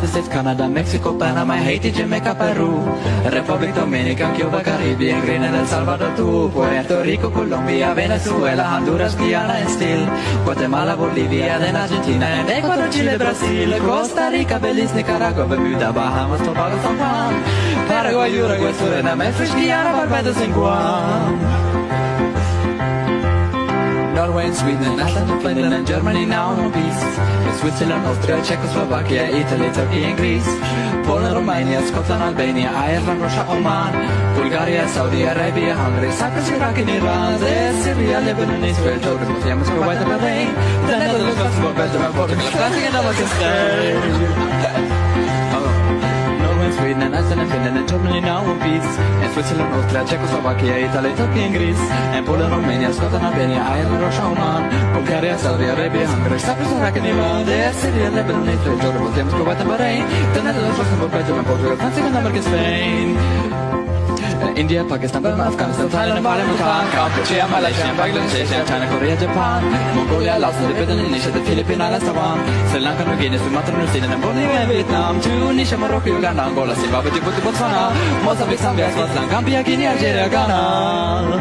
States, Canada, Mexico, Panama, Haiti, Jamaica, Peru, Republic Dominicana, Cuba, Caribbean, Grenada, El Salvador, Puerto Rico, Colombia, Venezuela, Honduras, Guyana, and still Guatemala, Bolivia, then Argentina, and Ecuador, Chile, Brazil, Costa Rica, Belize, Nicaragua, Bermuda, Bahamas, Tobago, San Juan, Paraguay, Uruguay, Suriname, French Guiana, Barbados, and Guam. Norway and Sweden, Iceland, Finland and Germany now no peace. Switzerland, Austria, Czechoslovakia, Italy, Turkey and Greece, Poland, Romania, Scotland, Albania, Ireland, Russia, Oman, Bulgaria, Saudi Arabia, Hungary, Cyprus, Iraq and Iran, Syria, Lebanon, Israel, Jordan, Yemen, Kuwait and Bahrain, the Netherlands, Luxembourg, Belgium and Portugal, France and Pakistan. Sweden and Iceland and Finland and Germany now in peace. And Switzerland, Austria, Czechoslovakia, Italy, Turkey and Greece, and Poland, Romania, Scotland, Albania, Ireland, Russia, Oman, Bulgaria, Saudi Arabia, Hungary, Cyprus, Iraq and Iran, Syria, Lebanon, Israel, Jordan, Yemen, Kuwait and Bahrain, the Netherlands, Luxembourg, Belgium and Portugal, France and Spain. India, Pakistan, Burma, Afghanistan, Thailand, Nepal, Bhutan, Cambodia, Malaysia, Bangladesh, China, Korea, Japan, Mongolia, Laos, Philippines, Indonesia, the Philippines, Islands, Taiwan, Sri Lanka, New Guinea, Sumatra, New Zealand, and Borneo, Vietnam, Tunisia, Morocco, Uganda, Angola, Zimbabwe, Djibouti, Botswana, Mozambique, Zambia, Swaziland, Gambia, Guinea, Algeria, Ghana.